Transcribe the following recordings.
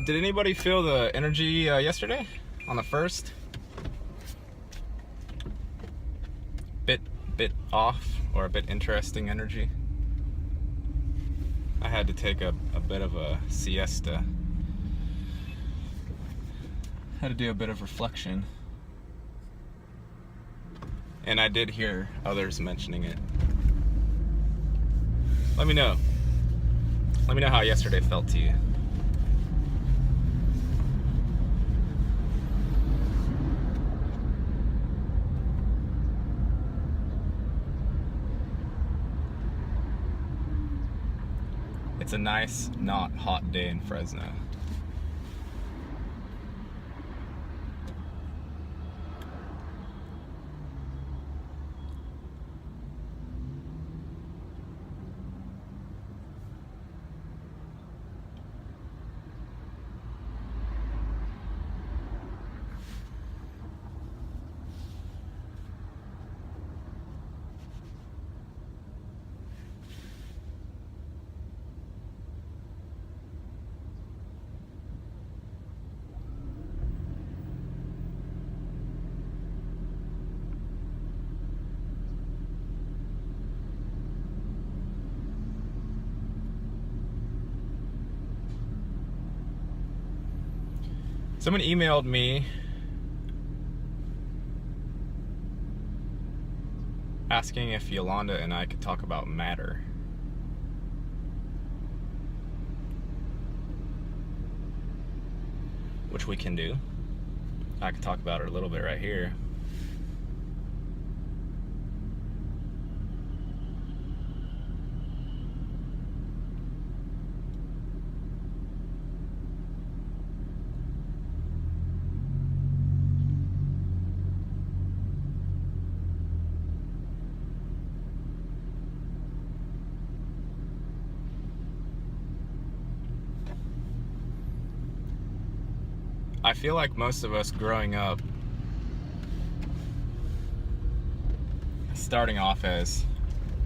Did anybody feel the energy yesterday on the 1st? Bit off, or a bit interesting energy. I had to take a bit of a siesta. Had to do a bit of reflection. And I did hear others mentioning it. Let me know. Let me know how yesterday felt to you. It's a nice, not hot day in Fresno. Someone emailed me asking if Yolanda and I could talk about matter. Which we can do. I could talk about it a little bit right here. I feel like most of us growing up, starting off as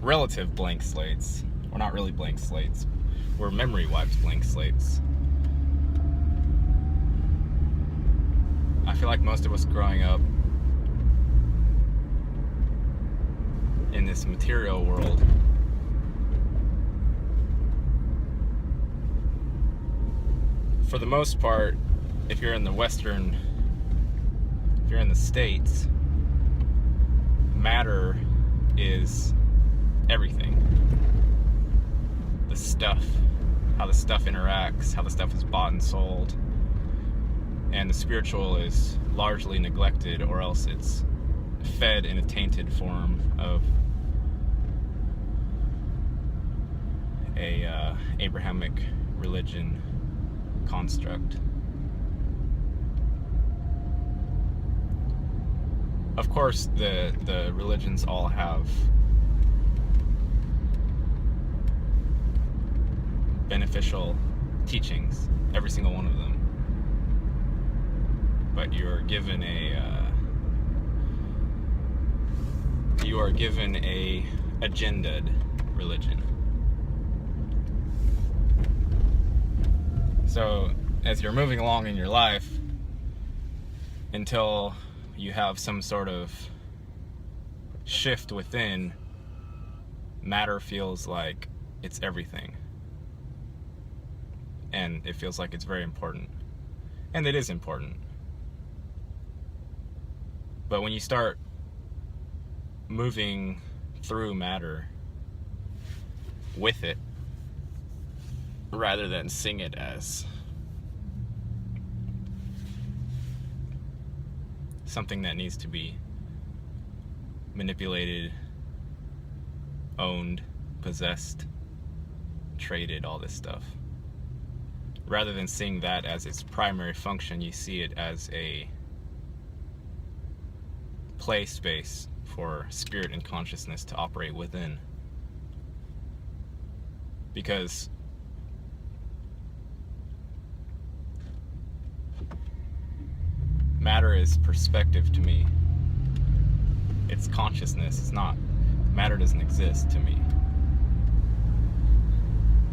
relative blank slates, we're not really blank slates, we're memory wiped blank slates. I feel like most of us growing up in this material world for the most part, if you're in the States, matter is everything. The stuff, how the stuff interacts, how the stuff is bought and sold. And the spiritual is largely neglected, or else it's fed in a tainted form of a Abrahamic religion construct. Of course, the religions all have beneficial teachings, every single one of them. But you are given a agendaed religion. So as you're moving along in your life, until you have some sort of shift within, matter feels like it's everything. And it feels like it's very important. And it is important. But when you start moving through matter with it, rather than seeing it as something that needs to be manipulated, owned, possessed, traded, all this stuff. Rather than seeing that as its primary function, you see it as a play space for spirit and consciousness to operate within. Because matter is perspective to me. It's consciousness. It's not. Matter doesn't exist to me.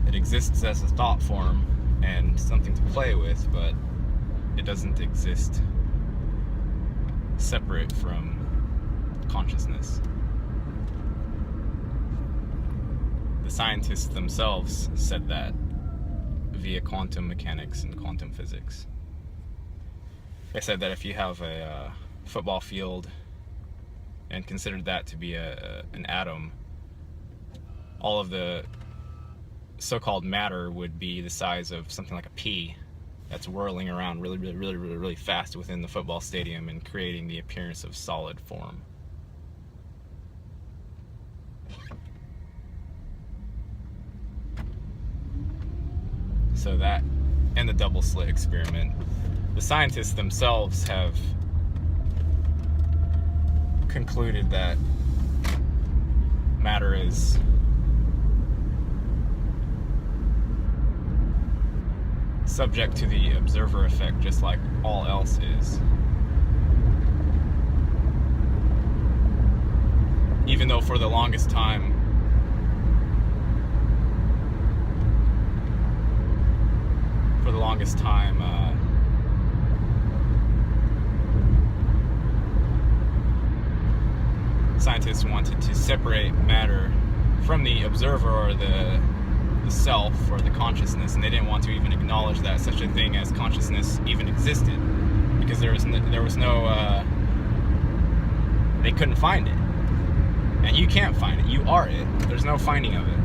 It exists as a thought form and something to play with, but it doesn't exist separate from consciousness. The scientists themselves said that via quantum mechanics and quantum physics. They said that if you have a football field and considered that to be an atom, all of the so-called matter would be the size of something like a pea that's whirling around really fast within the football stadium and creating the appearance of solid form. So that, and the double-slit experiment, the scientists themselves have concluded that matter is subject to the observer effect, just like all else is. Even though for the longest time, scientists wanted to separate matter from the observer or the self or the consciousness, and they didn't want to even acknowledge that such a thing as consciousness even existed, because there was no they couldn't find it, and you can't find it. You are it. There's no finding of it.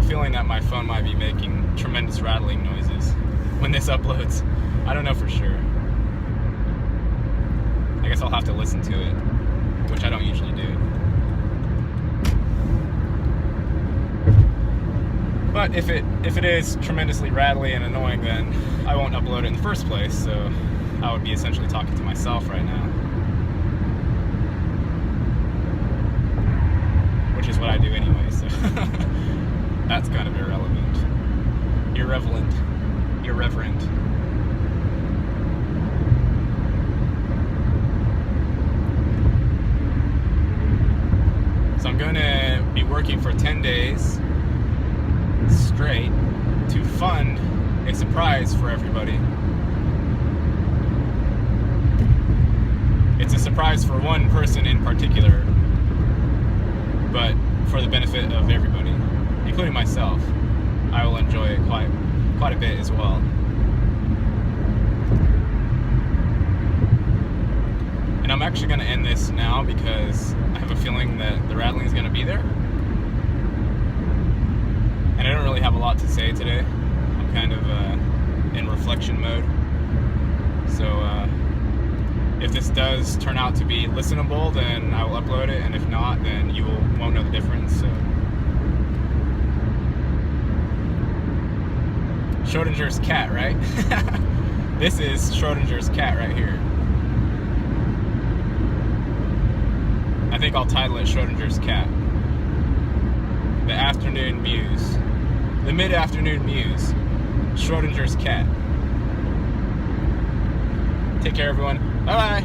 Feeling that my phone might be making tremendous rattling noises when this uploads. I don't know for sure. I guess I'll have to listen to it, which I don't usually do. But if it is tremendously rattly and annoying, then I won't upload it in the first place, so I would be essentially talking to myself right now. Which is what I do anyway, so that's kind of irrelevant. Irreverent. So I'm going to be working for 10 days straight to fund a surprise for everybody. It's a surprise for one person in particular, but for the benefit of everybody, including myself. I will enjoy it quite a bit as well. And I'm actually going to end this now because I have a feeling that the rattling is going to be there. And I don't really have a lot to say today. I'm kind of in reflection mode. So if this does turn out to be listenable, then I will upload it, and if not, then you won't know the difference. So Schrodinger's cat, right? This is Schrodinger's cat right here. I think I'll title it Schrodinger's cat. The afternoon muse. The mid-afternoon muse. Schrodinger's cat. Take care, everyone. Bye-bye.